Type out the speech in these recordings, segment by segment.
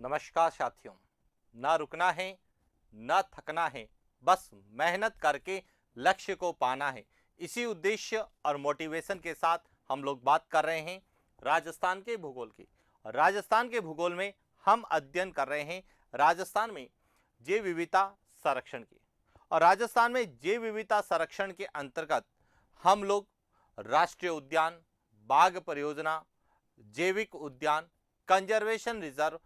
नमस्कार साथियों। ना रुकना है, ना थकना है, बस मेहनत करके लक्ष्य को पाना है। इसी उद्देश्य और मोटिवेशन के साथ हम लोग बात कर रहे हैं राजस्थान के भूगोल की। और राजस्थान के भूगोल में हम अध्ययन कर रहे हैं राजस्थान में जैव विविधता संरक्षण की। और राजस्थान में जैव विविधता संरक्षण के अंतर्गत हम लोग राष्ट्रीय उद्यान, बाघ परियोजना, जैविक उद्यान, कंजर्वेशन रिजर्व,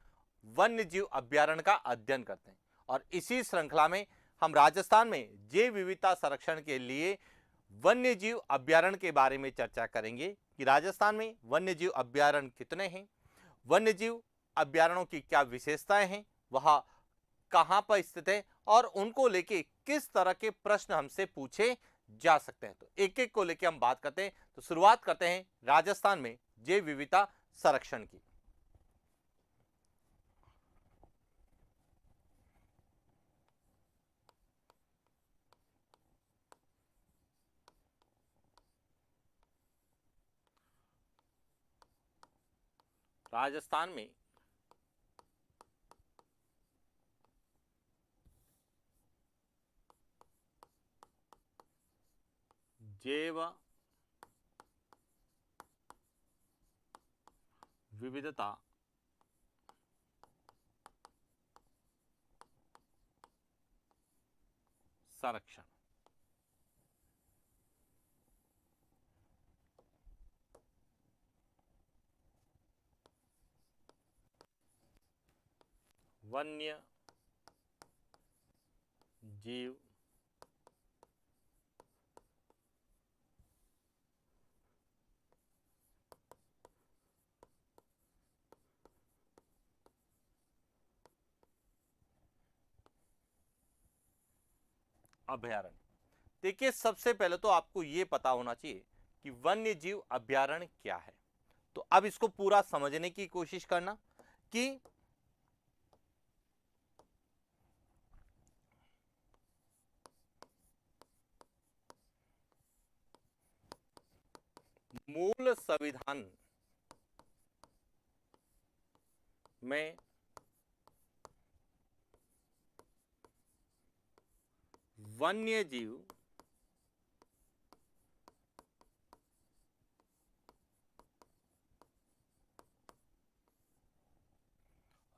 वन्य जीव अभ्यारण्य का अध्ययन करते हैं। और इसी श्रृंखला में हम राजस्थान में जैव विविधता संरक्षण के लिए वन्य जीव अभ्यारण्य के बारे में चर्चा करेंगे कि राजस्थान में वन्य जीव अभ्यारण्य कितने हैं, वन्य जीव अभ्यारण्यों की क्या विशेषताएं हैं, वह कहां पर स्थित है और उनको लेके किस तरह के प्रश्न हमसे पूछे जा सकते हैं। तो एक एक को लेके हम बात करते हैं। तो शुरुआत करते हैं राजस्थान में जैव विविधता संरक्षण की। राजस्थान में जैव विविधता संरक्षण वन्य जीव अभयारण्य। देखिए, सबसे पहले तो आपको यह पता होना चाहिए कि वन्य जीव अभयारण्य क्या है। तो अब इसको पूरा समझने की कोशिश करना कि मूल संविधान में वन्य जीव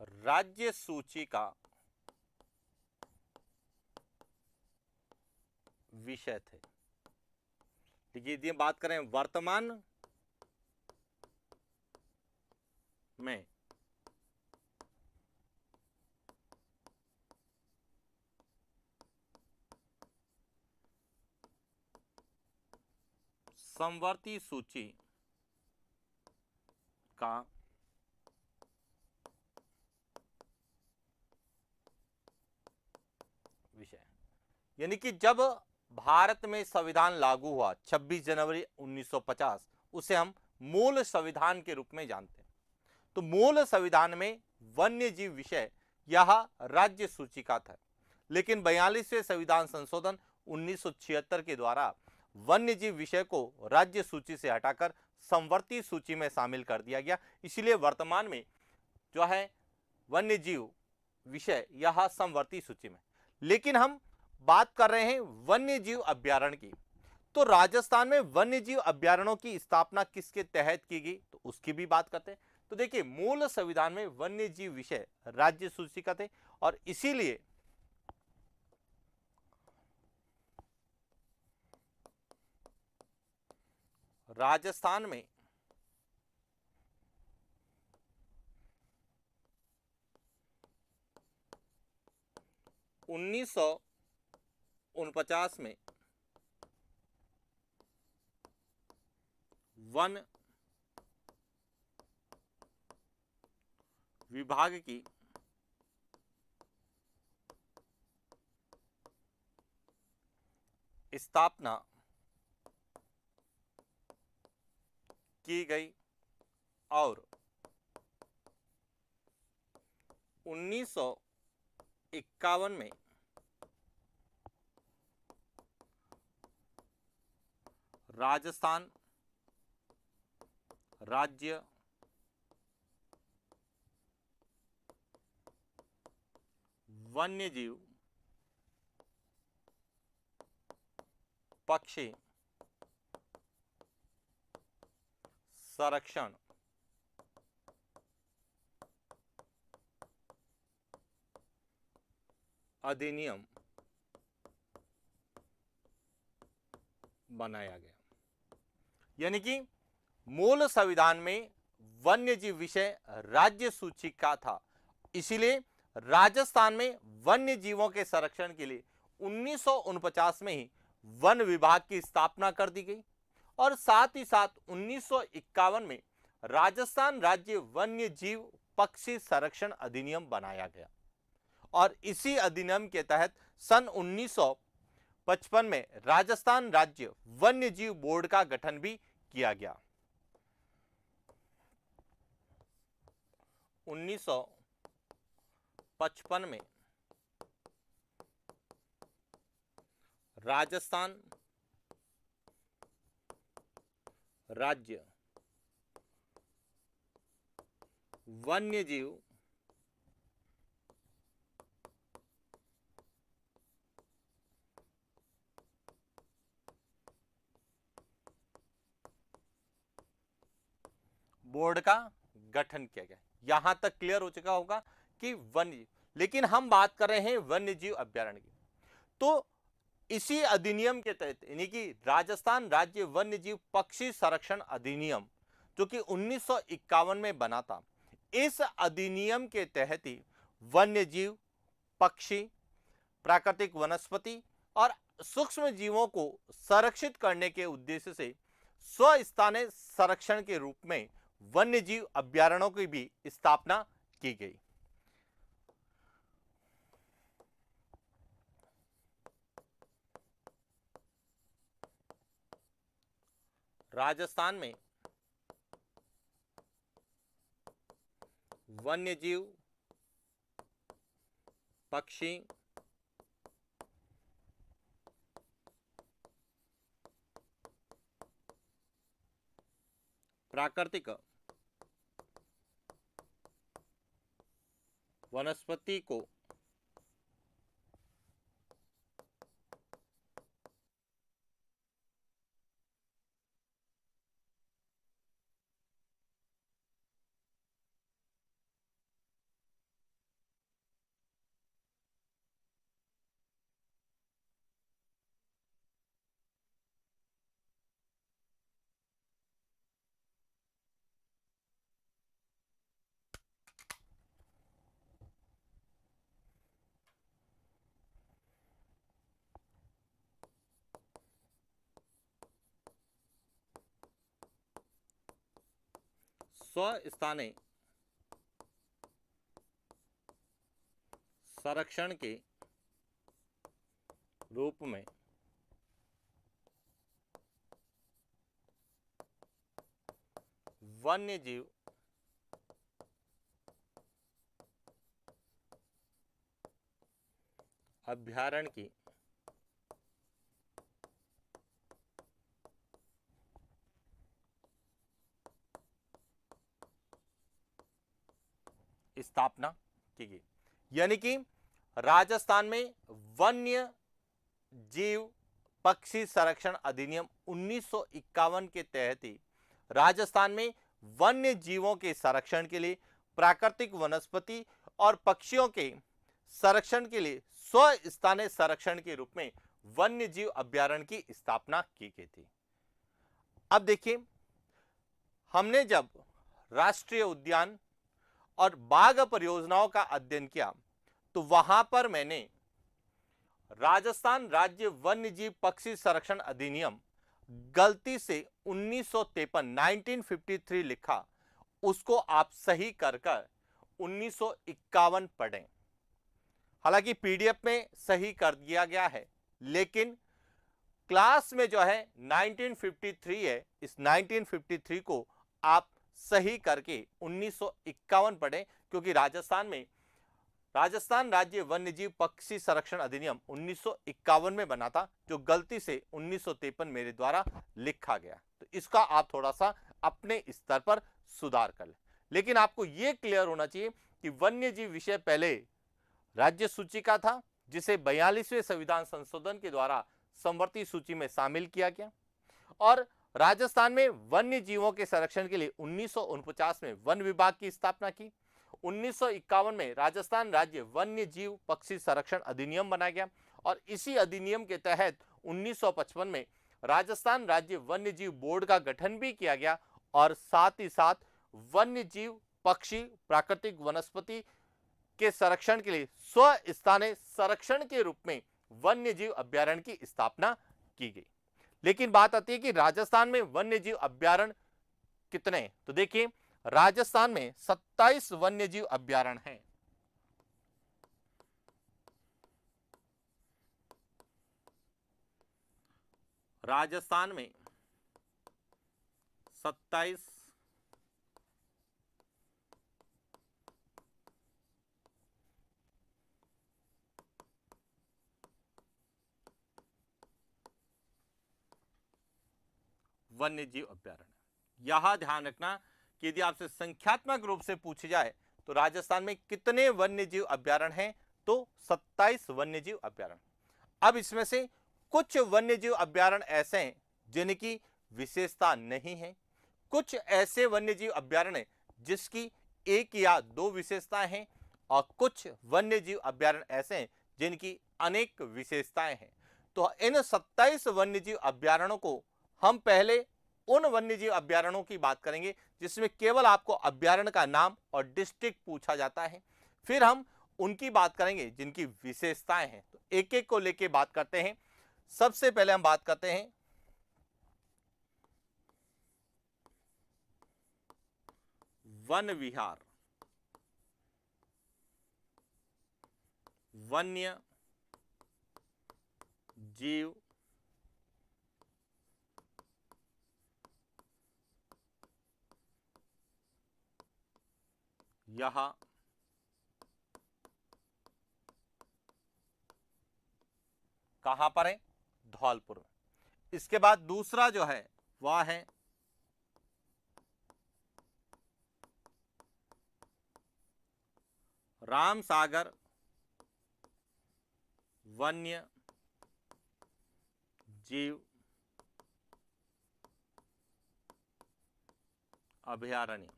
राज्य सूची का विषय थे। देखिए, यदि बात करें वर्तमान में समवर्ती सूची का विषय, यानी कि जब भारत में संविधान लागू हुआ 26 जनवरी 1950, उसे हम मूल संविधान के रूप में जानते हैं। तो मूल संविधान में वन्य जीव विषय यह राज्य सूची का था। लेकिन 42वें संविधान संशोधन 1976 के द्वारा वन्य जीव विषय को राज्य सूची से हटाकर समवर्ती सूची में शामिल कर दिया गया। इसलिए वर्तमान में जो है वन्य जीव विषय यह समवर्ती सूची में। लेकिन हम बात कर रहे हैं वन्य जीव अभ्यारण्य की। तो राजस्थान में वन्य जीव अभ्यारण्यों की स्थापना किसके तहत की गई, तो उसकी भी बात करते हैं। तो देखिए, मूल संविधान में वन्य जीव विषय राज्य सूची का थे और इसीलिए राजस्थान में उन्नीस में वन विभाग की स्थापना की गई और 1951 में राजस्थान राज्य वन्य जीव पक्षी संरक्षण अधिनियम बनाया गया। यानी कि मूल संविधान में वन्यजीव विषय राज्य सूची का था, इसीलिए राजस्थान में वन्य जीवों के संरक्षण के लिए 1949 में ही वन विभाग की स्थापना कर दी गई और साथ ही साथ 1951 में राजस्थान राज्य वन्य जीव पक्षी संरक्षण अधिनियम बनाया गया और इसी अधिनियम के तहत सन 1955 में राजस्थान राज्य वन्य जीव बोर्ड का गठन भी किया गया। 1955 में राजस्थान राज्य वन्य जीव बोर्ड का गठन किया गया। यहां तक क्लियर हो चुका होगा कि वन्य, लेकिन हम बात कर रहे हैं वन्य जीव अभ्यारण्य की। तो इसी अधिनियम के तहत यानी कि राजस्थान राज्य वन्य जीव पक्षी संरक्षण अधिनियम जो कि 1951 में बना था, इस अधिनियम के तहत ही वन्य जीव पक्षी प्राकृतिक वनस्पति और सूक्ष्म जीवों को संरक्षित करने के उद्देश्य से स्वस्थानीय संरक्षण के रूप में वन्य जीव अभ्यारण्यों की भी स्थापना की गई। राजस्थान में वन्य जीव पक्षी प्राकृतिक वनस्पति को स्वस्थानीय संरक्षण के रूप में वन्य जीव अभ्यारण्य की स्थापना की गई। यानी कि राजस्थान में वन्य जीव पक्षी संरक्षण अधिनियम 1951 के तहत ही राजस्थान में वन्य जीवों के संरक्षण के लिए प्राकृतिक वनस्पति और पक्षियों के संरक्षण के लिए स्वस्थानीय संरक्षण के रूप में वन्य जीव अभ्यारण्य की स्थापना की गई थी। अब देखिए, हमने जब राष्ट्रीय उद्यान और बाघ परियोजनाओं का अध्ययन किया तो वहां पर मैंने राजस्थान राज्य वन्य जीव पक्षी संरक्षण अधिनियम गलती से 1953 लिखा, उसको आप सही कर 1951 पढ़ें। हालांकि पीडीएफ में सही कर दिया गया है, लेकिन क्लास में जो है 1953 है, इस 1953 को आप सही करके 1951 पढ़ें, क्योंकि राजस्थान राज्य वन्यजीव पक्षी संरक्षण अधिनियम 1951 में बना था, जो गलती से 1953 मेरे द्वारा लिखा गया। तो इसका आप थोड़ा सा अपने स्तर पर सुधार कर लें। लेकिन आपको यह क्लियर होना चाहिए कि वन्यजीव विषय पहले राज्य सूची का था, जिसे 42वें संविधान संशोधन के द्वारा समवर्ती सूची में शामिल किया गया। और राजस्थान में वन्य जीवों के संरक्षण के लिए 1949 में वन विभाग की स्थापना की। 1951 में राजस्थान राज्य वन्य जीव पक्षी संरक्षण अधिनियम बनाया गया और इसी अधिनियम के तहत 1955 में राजस्थान राज्य वन्य जीव बोर्ड का गठन भी किया गया और साथ ही साथ वन्य जीव पक्षी प्राकृतिक वनस्पति के संरक्षण के लिए स्व स्थानीय संरक्षण के रूप में वन्य जीव अभ्यारण्य की स्थापना की गई। लेकिन बात आती है कि राजस्थान में वन्य जीव अभ्यारण्य कितने हैं? तो देखिए, राजस्थान में 27 वन्य जीव अभ्यारण्य हैं। राजस्थान में 27 वन्य जीव अभ्यारण्य। यहां ध्यान रखना कि यदि आपसे संख्यात्मक रूप से पूछे जाए तो राजस्थान में कितने वन्य जीव अभ्यारण्य हैं, तो 27 वन्य जीव अभ्यारण्य। अब इसमें से कुछ वन्य जीव अभ्यारण्य ऐसे हैं जिनकी विशेषता नहीं है, कुछ ऐसे वन्य जीव अभ्यारण्य जिसकी एक या दो विशेषताएं हैं और कुछ वन्य जीव अभ्यारण्य ऐसे हैं जिनकी अनेक विशेषताएं हैं। तो इन 27 वन्य जीव अभ्यारण्यों को हम पहले उन वन्यजीव अभ्यारण्यों की बात करेंगे जिसमें केवल आपको अभ्यारण्य का नाम और डिस्ट्रिक्ट पूछा जाता है। फिर हम उनकी बात करेंगे जिनकी विशेषताएं हैं। तो एक एक को लेके बात करते हैं। सबसे पहले हम बात करते हैं वन विहार, वन्य जीव यह कहां पर है? धौलपुर में। इसके बाद दूसरा जो है वह है रामसागर वन्य जीव अभयारण्य।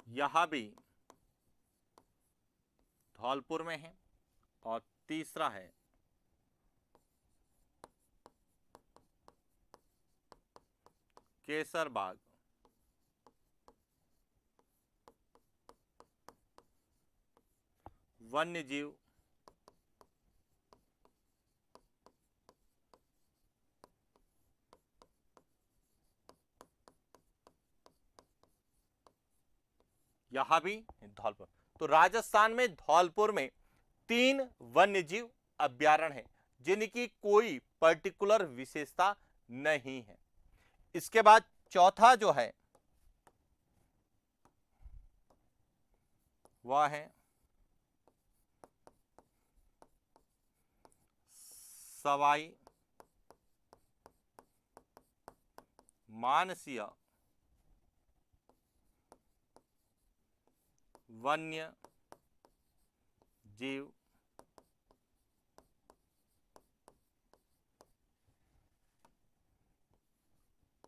यह भी धौलपुर में है। और तीसरा है केसरबाग वन्य जीव यहां भी धौलपुर। तो राजस्थान में धौलपुर में 3 वन्यजीव अभ्यारण्य हैं जिनकी कोई पर्टिकुलर विशेषता नहीं है। इसके बाद चौथा जो है वह है सवाई मानसिंह वन्य जीव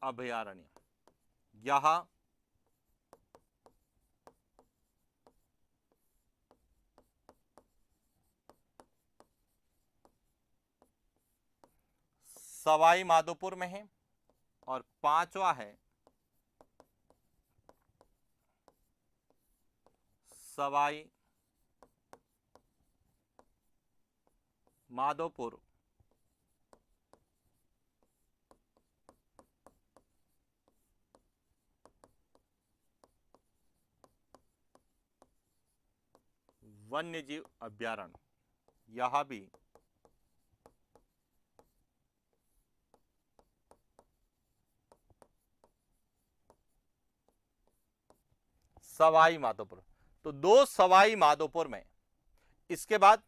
अभयारण्य। यह सवाई माधोपुर में है। और पांचवा है सवाई माधोपुर वन्यजीव अभ्यारण्य। यह भी सवाई माधोपुर। तो 2 सवाई माधोपुर में। इसके बाद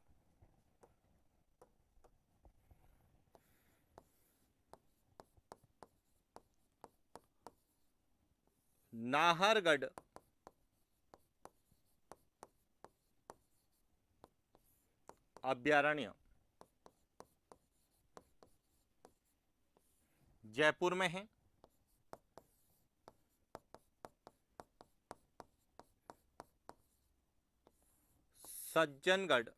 नाहरगढ़ अभयारण्य जयपुर में है। सज्जनगढ़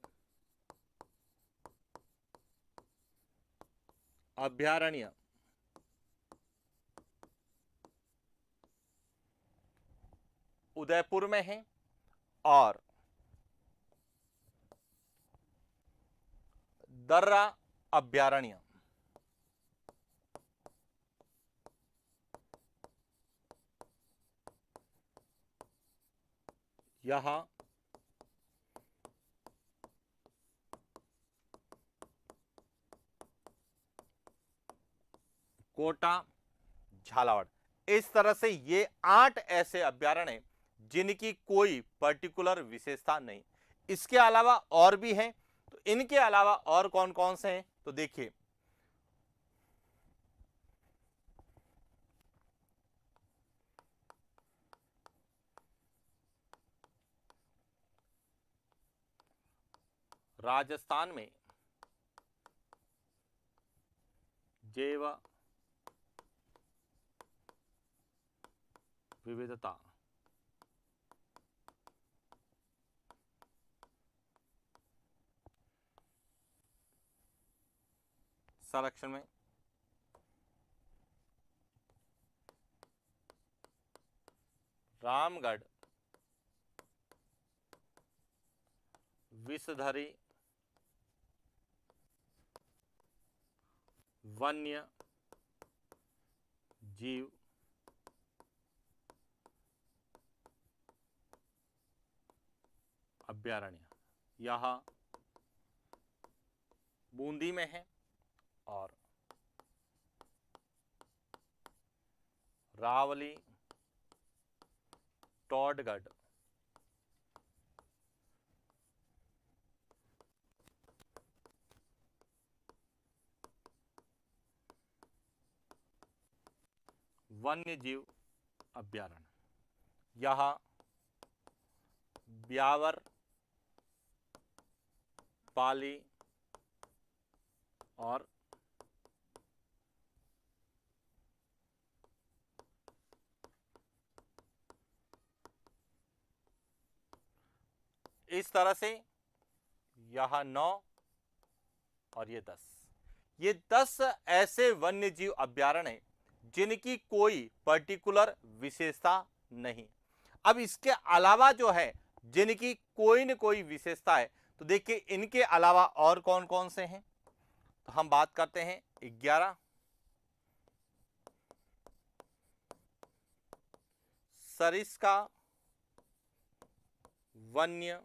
अभयारण्य उदयपुर में है। और दर्रा अभयारण्य यह कोटा झालावाड़। इस तरह से ये 8 ऐसे अभयारण्य जिनकी कोई पर्टिकुलर विशेषता नहीं। इसके अलावा और भी हैं, तो इनके अलावा और कौन कौन से हैं तो देखिए, राजस्थान में जैव विविधता संरक्षण में रामगढ़ विषधरी वन्य जीव अभयारण्य यह बूंदी में है। और रावली टॉडगढ़ वन्य जीव अभयारण्य यह ब्यावर पाली और इस तरह से यह 9 और ये 10, ये 10 ऐसे वन्य जीव अभयारण्य जिनकी कोई पर्टिकुलर विशेषता नहीं। अब इसके अलावा जो है जिनकी कोई न कोई विशेषता है, तो देखिए इनके अलावा और कौन कौन से हैं, तो हम बात करते हैं 11 सरिस्का वन्य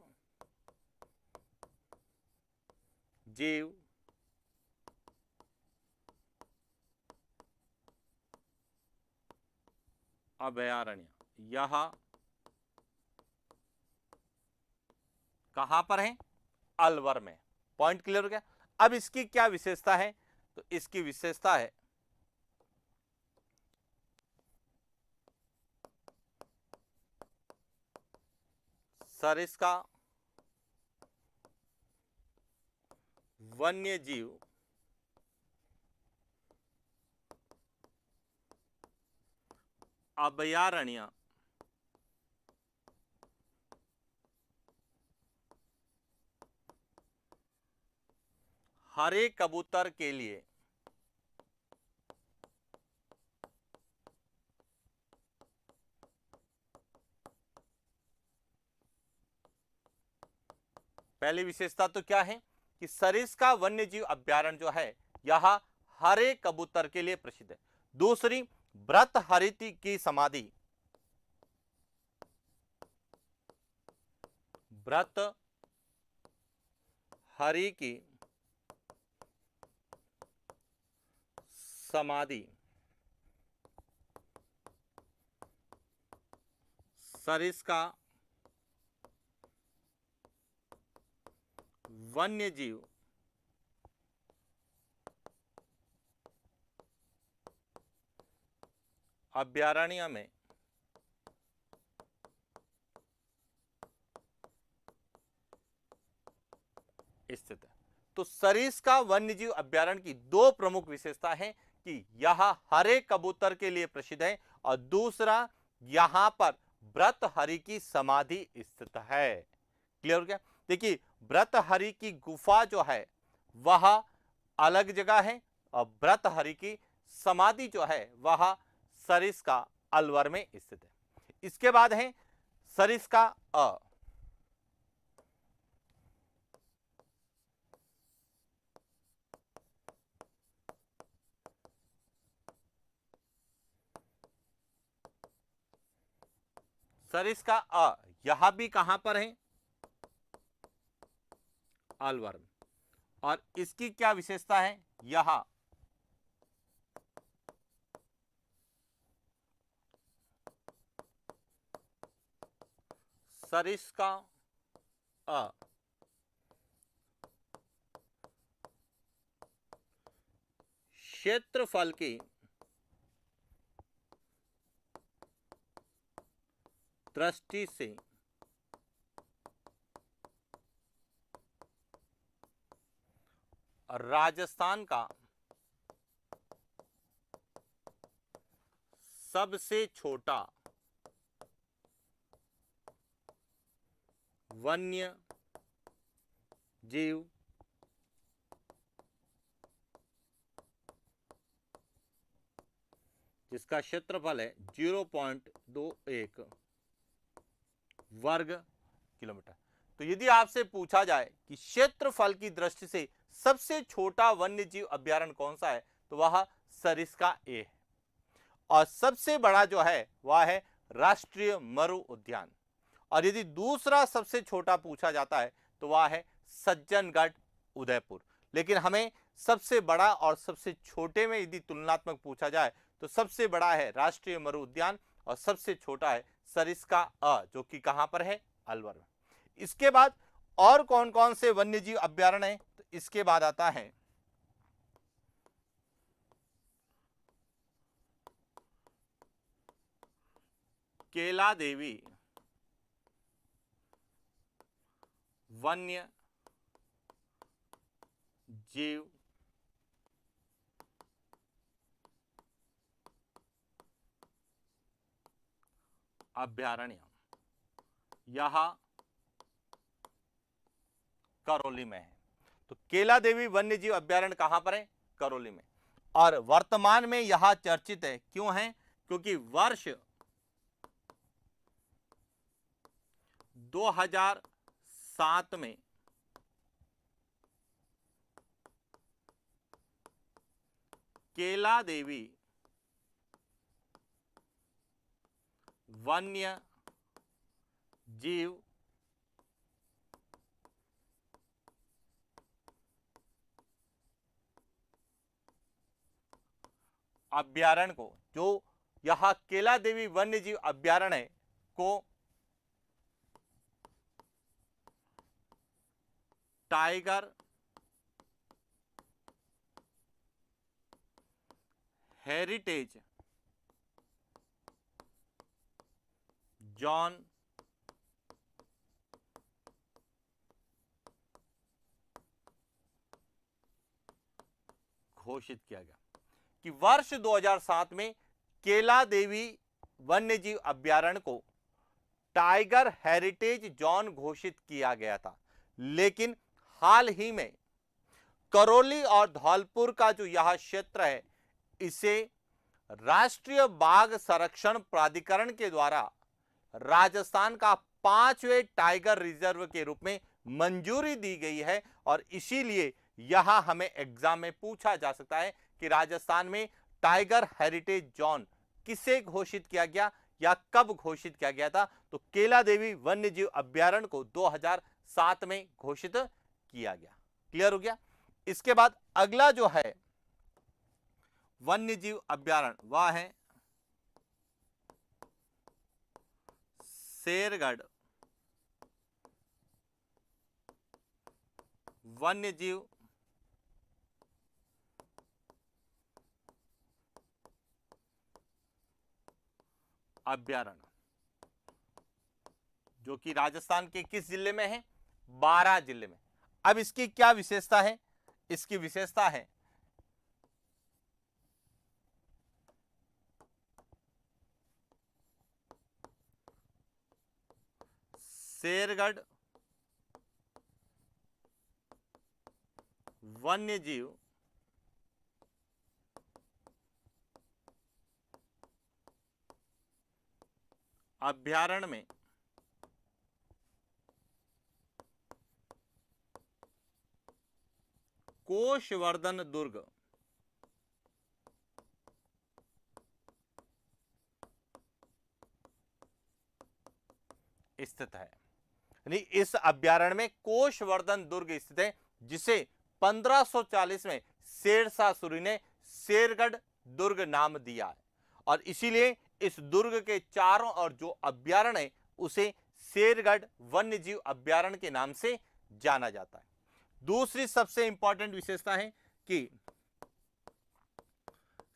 जीव अभयारण्य यह कहां पर है, अलवर में। पॉइंट क्लियर हो गया। अब इसकी क्या विशेषता है, तो इसकी विशेषता है सरिस्का वन्य जीव अभयारण्य हरे कबूतर के लिए पहली विशेषता तो क्या है कि सरिस्का वन्यजीव अभयारण्य जो है यह हरे कबूतर के लिए प्रसिद्ध है। दूसरी, भर्तृहरि की समाधि, भर्तृहरि की समाधि सरिस्का वन्यजीव अभयारण्य में स्थित है। तो सरिस्का वन्यजीव अभ्यारण्य की दो प्रमुख विशेषता है कि यह हरे कबूतर के लिए प्रसिद्ध है और दूसरा यहां पर व्रतहरि की समाधि स्थित है। क्लियर हो गया? देखिए, व्रतहरि की गुफा जो है वह अलग जगह है और व्रतहरि की समाधि जो है वह सरिस्का अलवर में स्थित है। इसके बाद है सरिस्का अ। सरिस्का अ यह भी कहां पर है? अलवर में। और इसकी क्या विशेषता है? यह सरिस्का अ क्षेत्रफल की दृष्टि से राजस्थान का सबसे छोटा वन्य जीव जिसका क्षेत्रफल है 0.21 वर्ग किलोमीटर। तो यदि आपसे पूछा जाए कि क्षेत्रफल की दृष्टि से सबसे छोटा वन्य जीव अभ्यारण्य कौन सा है, तो वह सरिस्का ए है। और सबसे बड़ा जो है वह है राष्ट्रीय मरु उद्यान। और यदि दूसरा सबसे छोटा पूछा जाता है तो वह है सज्जनगढ़ उदयपुर। लेकिन हमें सबसे बड़ा और सबसे छोटे में यदि तुलनात्मक पूछा जाए तो सबसे बड़ा है राष्ट्रीय मरु उद्यान और सबसे छोटा है सरिस्का अ, जो कि कहां पर है? अलवर में। इसके बाद और कौन कौन से वन्यजीव अभ्यारण्य है? तो इसके बाद आता है केला देवी वन्य जीव अभ्यारण्य। यह करौली में है। तो केला देवी वन्य जीव अभ्यारण्य कहां पर है? करौली में। और वर्तमान में यह चर्चित है, क्यों है? क्योंकि वर्ष 2007 में केला देवी वन्य जीव अभ्यारण्य को, जो यह केला देवी वन्य जीव अभ्यारण्य को टाइगर हेरिटेज जोन घोषित किया गया कि वर्ष 2007 में केला देवी वन्यजीव अभ्यारण्य को टाइगर हेरिटेज जोन घोषित किया गया था। लेकिन हाल ही में करौली और धौलपुर का जो यह क्षेत्र है इसे राष्ट्रीय बाघ संरक्षण प्राधिकरण के द्वारा राजस्थान का 5वें टाइगर रिजर्व के रूप में मंजूरी दी गई है। और इसीलिए यहां हमें एग्जाम में पूछा जा सकता है कि राजस्थान में टाइगर हेरिटेज जोन किसे घोषित किया गया या कब घोषित किया गया था? तो केला देवी वन्यजीव अभ्यारण्य को 2007 में घोषित किया गया। क्लियर हो गया? इसके बाद अगला जो है वन्यजीव अभ्यारण्य वह है शेरगढ़ वन्यजीव अभ्यारण्य, जो कि राजस्थान के किस जिले में है? बारां जिले में। अब इसकी क्या विशेषता है? इसकी विशेषता है शेरगढ़ वन्य जीव अभ्यारण्य में कोषवर्धन दुर्ग स्थित है। यानी इस अभ्यारण्य में कोषवर्धन दुर्ग स्थित है, जिसे 1540 में शेरशाह सूरी ने शेरगढ़ दुर्ग नाम दिया है और इसीलिए इस दुर्ग के चारों ओर जो अभ्यारण्य है उसे शेरगढ़ वन्यजीव अभ्यारण्य के नाम से जाना जाता है। दूसरी सबसे इंपॉर्टेंट विशेषता है कि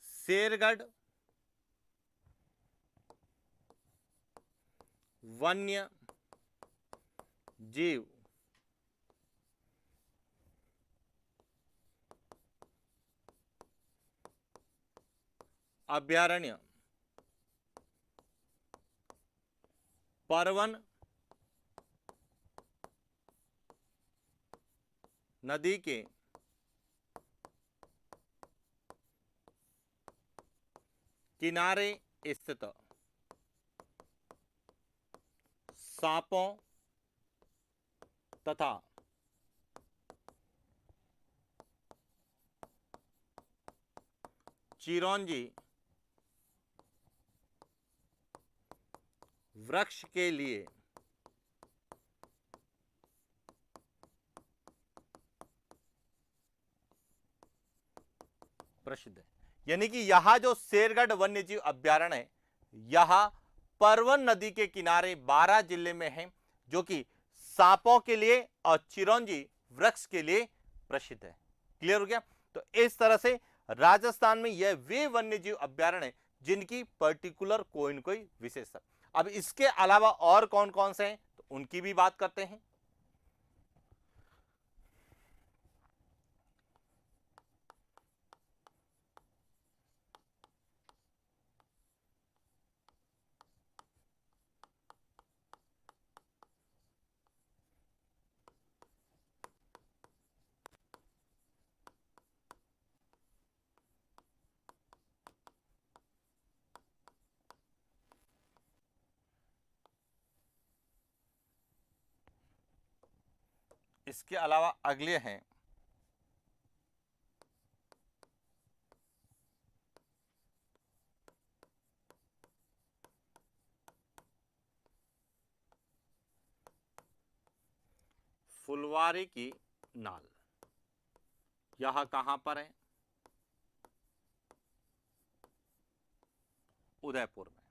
शेरगढ़ वन्य जीव अभ्यारण्य परवन नदी के किनारे स्थित सांपों तथा चिरौंजी वृक्ष के लिए प्रसिद्ध है। यानी कि यहां जो शेरगढ़ वन्यजीव अभ्यारण्य है यह परवन नदी के किनारे 12 जिले में है, जो कि सांपों के लिए और चिरौंजी वृक्ष के लिए प्रसिद्ध है। क्लियर हो गया? तो इस तरह से राजस्थान में यह वे वन्यजीव अभ्यारण्य है जिनकी पर्टिकुलर कोई न कोई विशेषता। अब इसके अलावा और कौन कौन से हैं तो उनकी भी बात करते हैं। इसके अलावा अगले हैं फुलवारी की नाल। यह कहां पर है? उदयपुर में।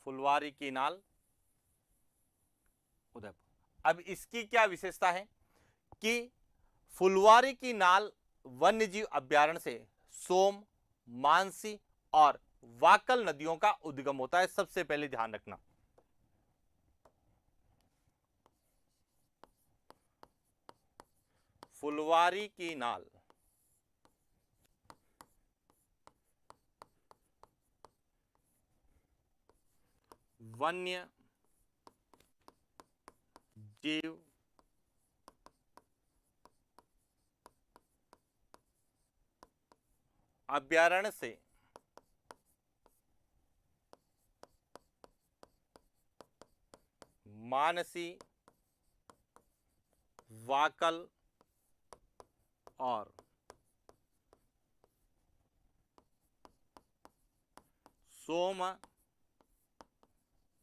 फुलवारी की नाल उदयपुर। अब इसकी क्या विशेषता है कि फुलवारी की नाल वन्यजीव अभ्यारण्य से सोम, मानसी और वाकल नदियों का उद्गम होता है। सबसे पहले ध्यान रखना, फुलवारी की नाल वन्य जीव अभ्यारण्य से मानसी, वाकल और सोम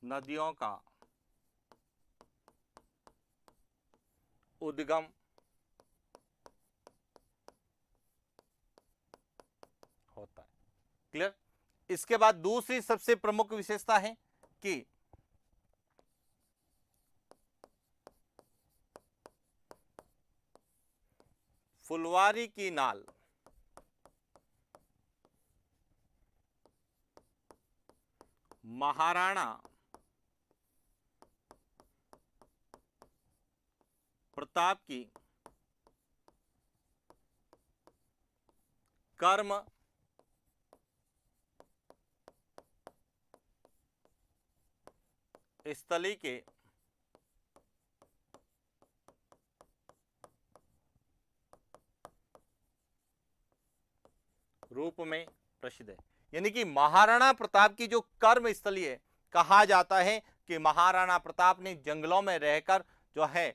नदियों का उद्गम होता है। क्लियर? इसके बाद दूसरी सबसे प्रमुख विशेषता है कि फुलवारी की नाल महाराणा प्रताप की कर्म स्थली के रूप में प्रसिद्ध है। यानी कि महाराणा प्रताप की जो कर्म स्थली है, कहा जाता है कि महाराणा प्रताप ने जंगलों में रहकर जो है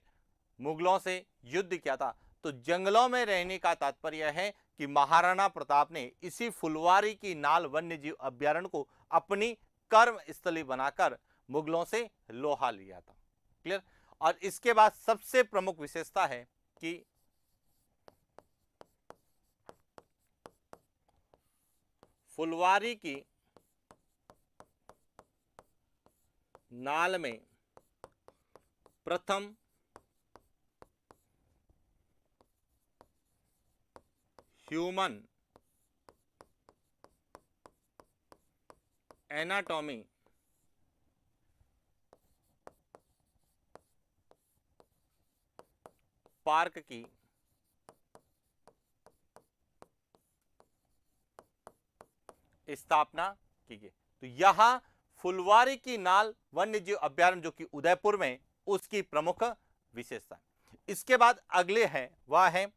मुगलों से युद्ध किया था। तो जंगलों में रहने का तात्पर्य है कि महाराणा प्रताप ने इसी फुलवारी की नाल वन्य जीव अभ्यारण्य को अपनी कर्म स्थली बनाकर मुगलों से लोहा लिया था। क्लियर। और इसके बाद सबसे प्रमुख विशेषता है कि फुलवारी की नाल में प्रथम ह्यूमन एनाटॉमी पार्क की स्थापना की गई। तो यहां फुलवारी की नाल वन्य जीव अभ्यारण्य जो कि उदयपुर में, उसकी प्रमुख विशेषता। इसके बाद अगले है वह है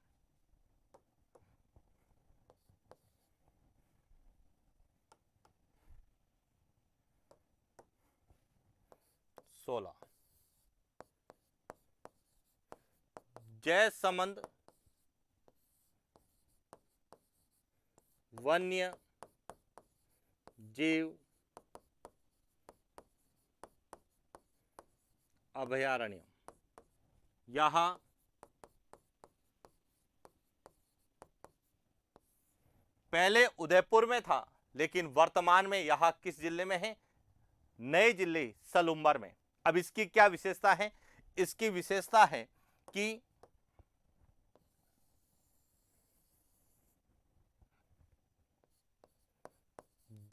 सोलह जयसमंद वन्य जीव अभयारण्य। यहां पहले उदयपुर में था, लेकिन वर्तमान में यहां किस जिले में है? नए जिले सलूम्बर में। अब इसकी क्या विशेषता है? इसकी विशेषता है कि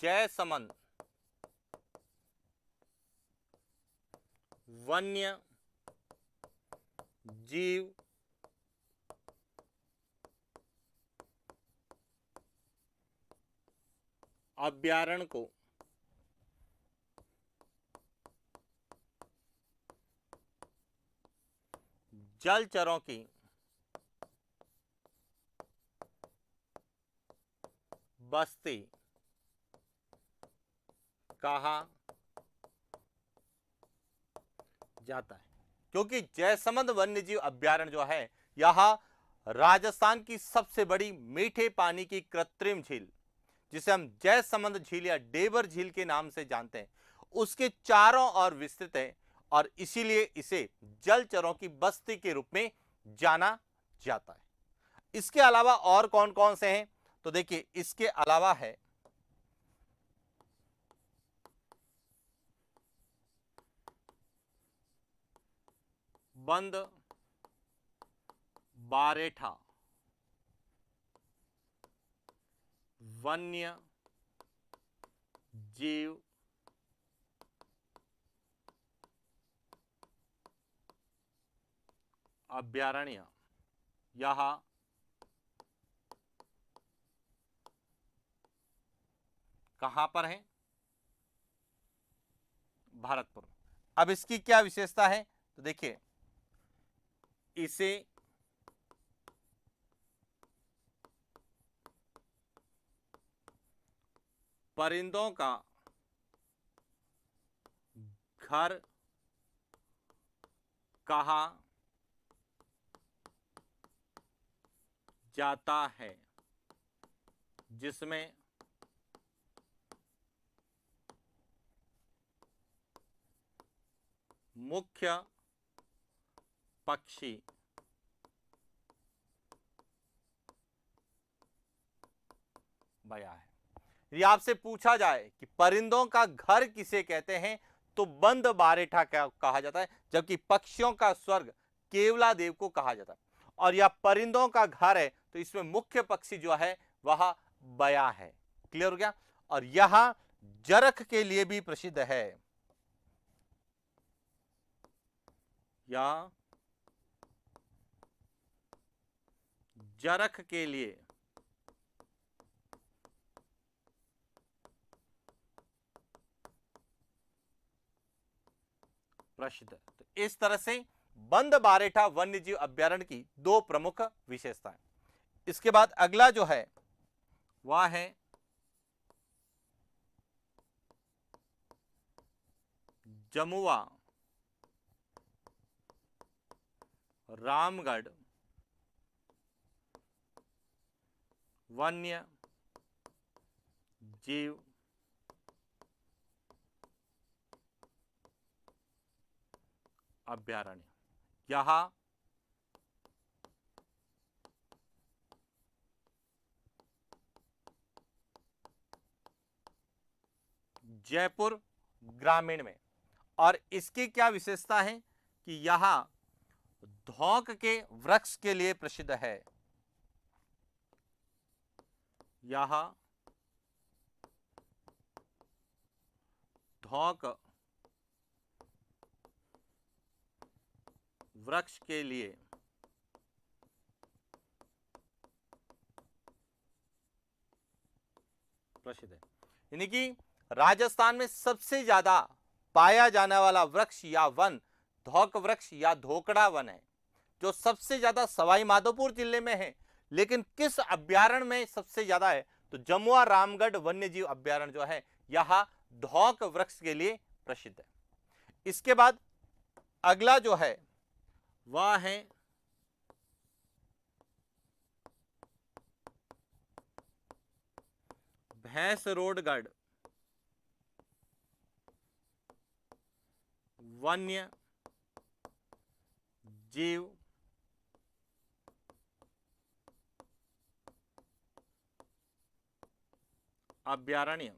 जयसमंद वन्य जीव अभ्यारण्य को जलचरों की बस्ती कहा जाता है, क्योंकि जयसमंद वन्यजीव अभ्यारण्य जो है, यह राजस्थान की सबसे बड़ी मीठे पानी की कृत्रिम झील, जिसे हम जयसमंद झील या डेबर झील के नाम से जानते हैं, उसके चारों ओर विस्तृत है और इसीलिए इसे जलचरों की बस्ती के रूप में जाना जाता है। इसके अलावा और कौन कौन से हैं? तो देखिए, इसके अलावा है बंद बारेठा वन्य जीव अभ्यारण्य। यह कहां पर है? भरतपुर। अब इसकी क्या विशेषता है? तो देखिए, इसे परिंदों का घर कहा जाता है, जिसमें मुख्य पक्षी बया है। यदि आपसे पूछा जाए कि परिंदों का घर किसे कहते हैं, तो बंद बारेठा क्या कहा जाता है, जबकि पक्षियों का स्वर्ग केवला देव को कहा जाता है। और यह परिंदों का घर है, तो इसमें मुख्य पक्षी जो है वह बया है। क्लियर हो गया। और यह जरख के लिए भी प्रसिद्ध है। यह जरख के लिए प्रसिद्ध। तो इस तरह से बंद-बारेठा वन्यजीव अभ्यारण्य की दो प्रमुख विशेषताएं। इसके बाद अगला जो है वह है जमुआ रामगढ़ वन्य जीव अभ्यारण्य। यह जयपुर ग्रामीण में, और इसकी क्या विशेषता है कि यह धौंक के वृक्ष के लिए प्रसिद्ध है। यह धौंक वृक्ष के लिए प्रसिद्ध है। यानी कि राजस्थान में सबसे ज्यादा पाया जाने वाला वृक्ष या वन धौंक वृक्ष या धोकड़ा वन है, जो सबसे ज्यादा सवाई माधोपुर जिले में है। लेकिन किस अभ्यारण्य में सबसे ज्यादा है? तो जमुआ रामगढ़ वन्यजीव अभ्यारण्य जो है यह धौंक वृक्ष के लिए प्रसिद्ध है। इसके बाद अगला जो है वह है भैंसरोडगढ़ वन्य जीव अभ्यारण्य।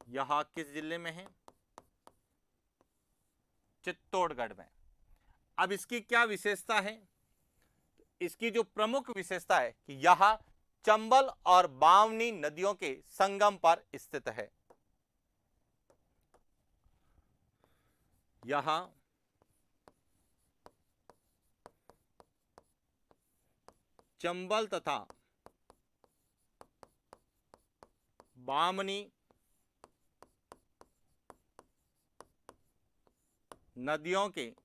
यह किस जिले में है? चित्तौड़गढ़ में। अब इसकी क्या विशेषता है? इसकी जो प्रमुख विशेषता है कि यह चंबल और बावनी नदियों के संगम पर स्थित है। यह चंबल तथा बामनी नदियों के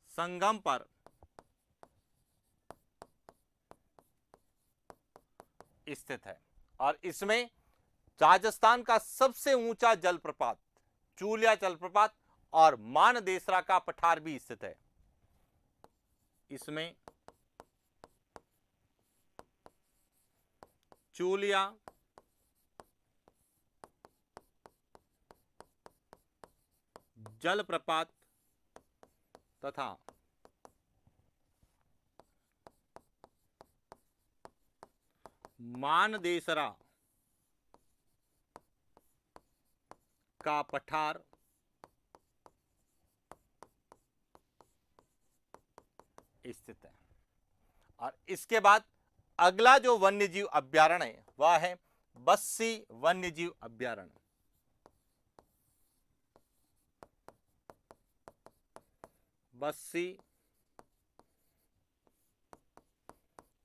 संगम पर स्थित है, और इसमें राजस्थान का सबसे ऊंचा जलप्रपात चूलिया जलप्रपात और मानदेसरा का पठार भी स्थित है। इसमें चूलिया जलप्रपात तथा मानदेसरा का पठार स्थित है। और इसके बाद अगला जो वन्यजीव अभ्यारण्य है वह है बस्सी वन्यजीव अभ्यारण्य। बस्सी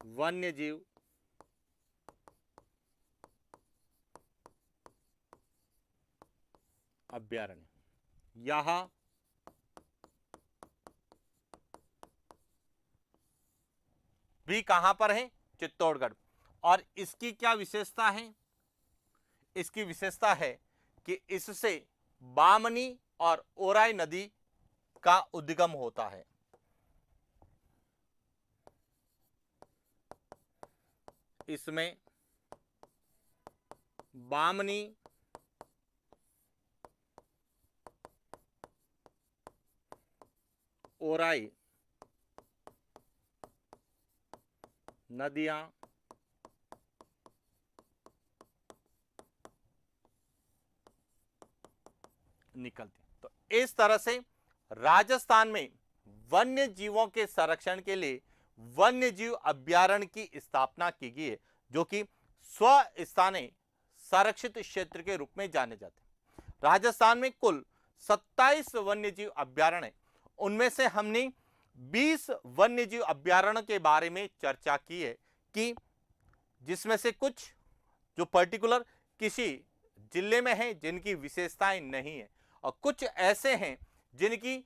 वन्यजीव अभ्यारण्य। यह भी कहां पर है? चित्तौड़गढ़। और इसकी क्या विशेषता है? इसकी विशेषता है कि इससे बामनी और ओराई नदी का उद्गम होता है। इसमें बामनी ओराई नदियां निकलती। तो इस तरह से राजस्थान में वन्य जीवों के संरक्षण के लिए वन्य जीव अभ्यारण्य की स्थापना की गई है, जो कि स्वस्थानीय संरक्षित क्षेत्र के रूप में जाने जाते हैं। राजस्थान में कुल 27 वन्यजीव अभ्यारण्य है। उनमें से हमने 20 वन्यजीव अभ्यारण्य के बारे में चर्चा की है कि जिसमें से कुछ जो पर्टिकुलर किसी जिले में हैं जिनकी विशेषताएं नहीं है, और कुछ ऐसे हैं जिनकी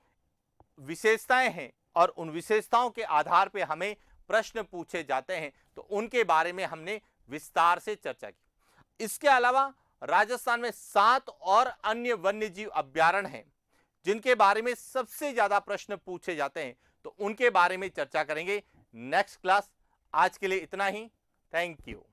विशेषताएं हैं और उन विशेषताओं के आधार पर हमें प्रश्न पूछे जाते हैं, तो उनके बारे में हमने विस्तार से चर्चा की। इसके अलावा राजस्थान में 7 और अन्य वन्यजीव अभ्यारण्य हैं जिनके बारे में सबसे ज्यादा प्रश्न पूछे जाते हैं, तो उनके बारे में चर्चा करेंगे नेक्स्ट क्लास। आज के लिए इतना ही। Thank you.